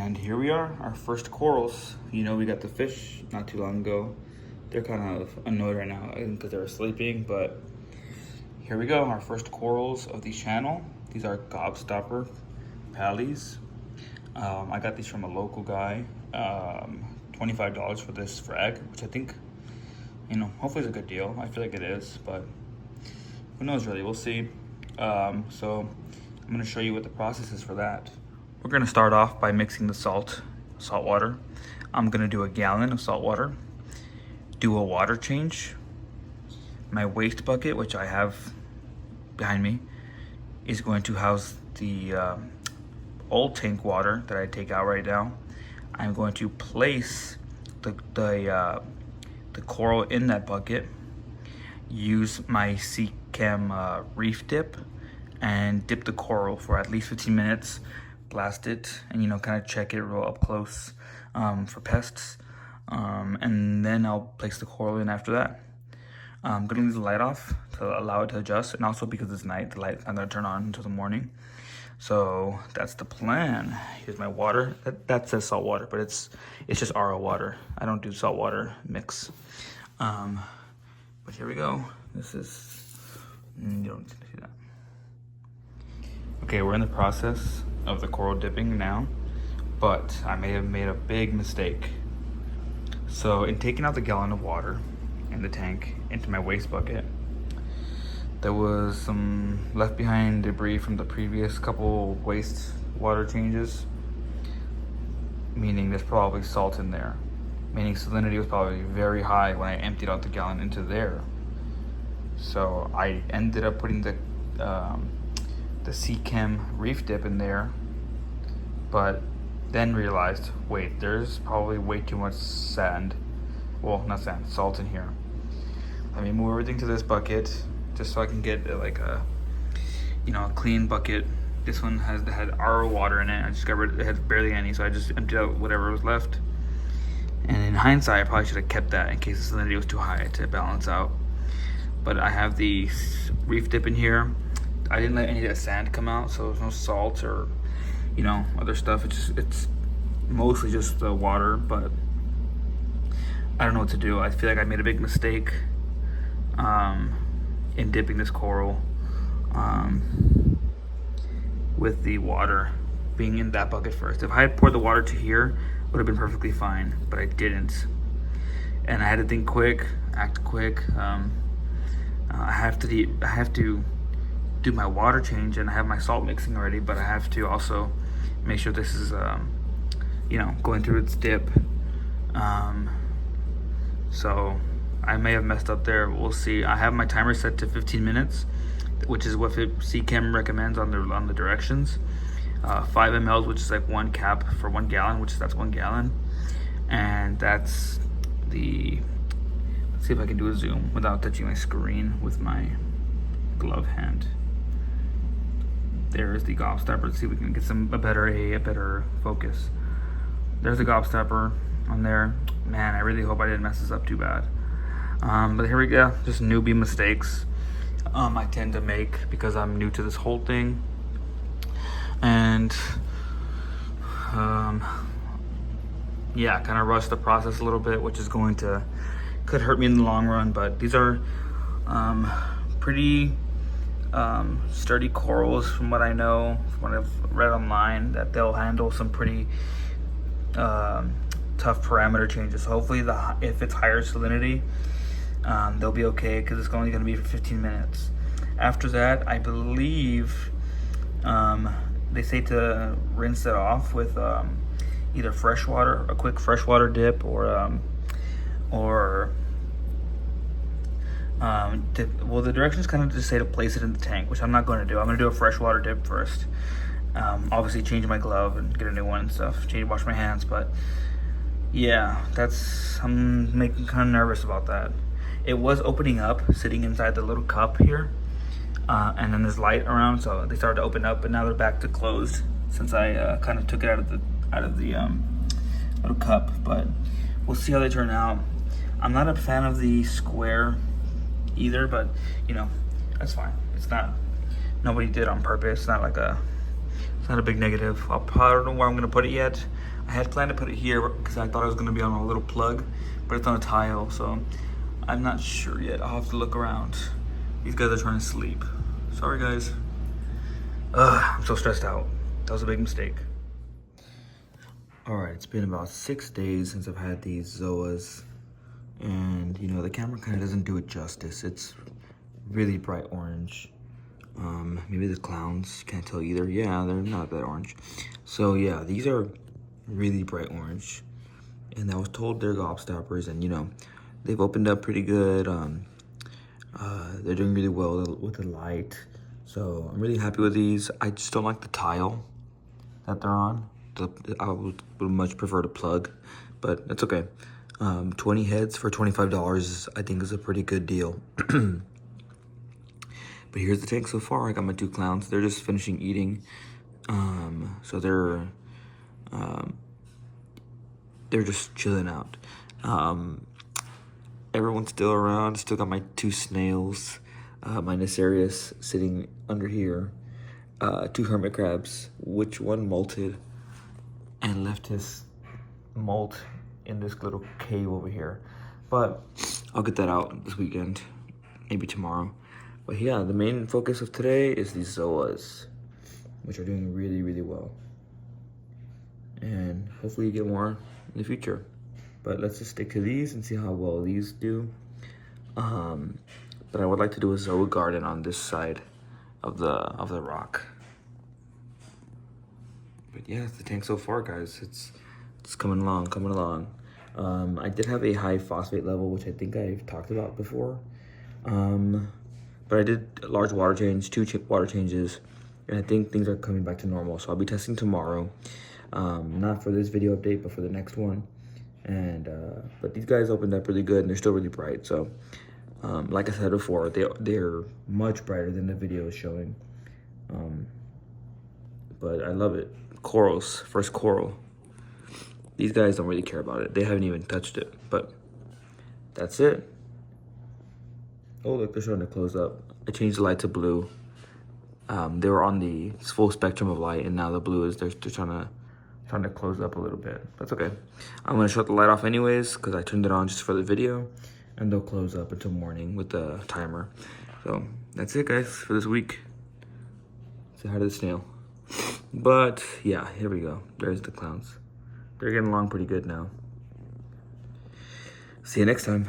And here we are, our first corals. You know, we got the fish not too long ago. They're kind of annoyed right now because they were sleeping, but here we go, our first corals of the channel. These are gobstopper pallies. I got these from a local guy. $25 for this frag, which I think, you know, hopefully it's a good deal. I feel like it is, but who knows really, we'll see. So I'm gonna show you what the process is for that. We're gonna start off by mixing the salt water. I'm gonna do a gallon of salt water, do a water change. My waste bucket, which I have behind me, is going to house the old tank water that I take out right now. I'm going to place the coral in that bucket, use my Sea Chem reef dip, and dip the coral for at least 15 minutes, blast it, and, you know, kind of check it real up close for pests. And then I'll place the coral in after that. I'm gonna leave the light off to allow it to adjust, and also because it's night, the light's not gonna turn on until the morning. So that's the plan. Here's my water. That says salt water, but it's just RO water. I don't do salt water mix. But here we go. This is, you don't need to see that. Okay, we're in the process of the coral dipping now, but I may have made a big mistake. So in taking out the gallon of water in the tank into my waste bucket, there was some left behind debris from the previous couple waste water changes, meaning there's probably salt in there, meaning salinity was probably very high when I emptied out the gallon into there. So I ended up putting the Sea Chem reef dip in there, but then realized, wait, there's probably way too much sand. Well, not sand, salt in here. Let me move everything to this bucket just so I can get like a, you know, a clean bucket. This one had RO water in it. I just got rid of it, had barely any, so I just emptied out whatever was left. And in hindsight, I probably should have kept that in case the salinity was too high to balance out. But I have the reef dip in here. I didn't let any of that sand come out, so there's no salt or, you know, other stuff. It's mostly just the water, but I don't know what to do. I feel like I made a big mistake in dipping this coral with the water being in that bucket first. If I had poured the water to here, it would have been perfectly fine, but I didn't. And I had to think quick, act quick. I have to do my water change, and I have my salt mixing already, but I have to also make sure this is, you know, going through its dip. So I may have messed up there. We'll see. I have my timer set to 15 minutes, which is what Sea Chem recommends on the directions. 5 mLs, which is like 1 cap for 1 gallon, that's 1 gallon. And that's the, let's see if I can do a zoom without touching my screen with my glove hand. There's the gobstopper. Let's see if we can get a better focus. There's the gobstopper on there. Man, I really hope I didn't mess this up too bad. But here we go, just newbie mistakes I tend to make because I'm new to this whole thing. And yeah, kind of rushed the process a little bit, which is could hurt me in the long run. But these are pretty sturdy corals from what I know, from what I've read online, that they'll handle some pretty tough parameter changes. So hopefully if it's higher salinity, they'll be okay, because it's only going to be for 15 minutes. After that, I believe they say to rinse it off with either fresh water, a quick freshwater dip, or well, the directions kind of just say to place it in the tank, which I'm not going to do. I'm going to do a freshwater dip first. Obviously change my glove and get a new one and stuff, wash my hands, but yeah, I'm making kind of nervous about that. It was opening up, sitting inside the little cup here, and then there's light around, so they started to open up, but now they're back to closed since I kind of took it out of the little cup. But we'll see how they turn out. I'm not a fan of the square either, but you know, that's fine. It's not, nobody did it on purpose. It's not like It's not a big negative. I don't know where I'm gonna put it yet. I had planned to put it here because I thought it was gonna be on a little plug, but it's on a tile, so I'm not sure yet. I'll have to look around. These guys are trying to sleep. Sorry, guys. I'm so stressed out. That was a big mistake. All right, it's been about 6 days since I've had these Zoas, and you know, the camera kind of doesn't do it justice. It's really bright orange. Maybe the clowns can't tell either. Yeah, they're not that orange. So yeah, these are really bright orange, and I was told they're gobstoppers, and you know, they've opened up pretty good. They're doing really well with the light, so I'm really happy with these. I just don't like the tile that they're on. I would much prefer to plug, but it's okay. 20 heads for $25 I think is a pretty good deal. But here's the tank so far. I got my 2 clowns. They're just finishing eating. So they're just chilling out. Everyone's still around. Still got my 2 snails. My Necarius sitting under here. 2 hermit crabs, which one molted and left his molt in this little cave over here. But I'll get that out this weekend, maybe tomorrow. But yeah, the main focus of today is these Zoas, which are doing really, really well. And hopefully get more in the future. But let's just stick to these and see how well these do. But I would like to do a Zoa garden on this side of the rock. But yeah, it's the tank so far, guys. It's coming along. I did have a high phosphate level, which I think I've talked about before. But I did a large water change, 2 water changes, and I think things are coming back to normal. So I'll be testing tomorrow. Not for this video update, but for the next one. And but these guys opened up really good, and they're still really bright. So like I said before, they're much brighter than the video is showing. But I love it. Corals, first coral. These guys don't really care about it. They haven't even touched it, but that's it. Oh, look, they're starting to close up. I changed the light to blue. They were on the full spectrum of light, and now the blue is they're trying to close up a little bit. That's okay. I'm gonna shut the light off anyways because I turned it on just for the video, and they'll close up until morning with the timer. So that's it, guys, for this week. Say hi to the snail. But yeah, here we go. There's the clowns. They're getting along pretty good now. See you next time.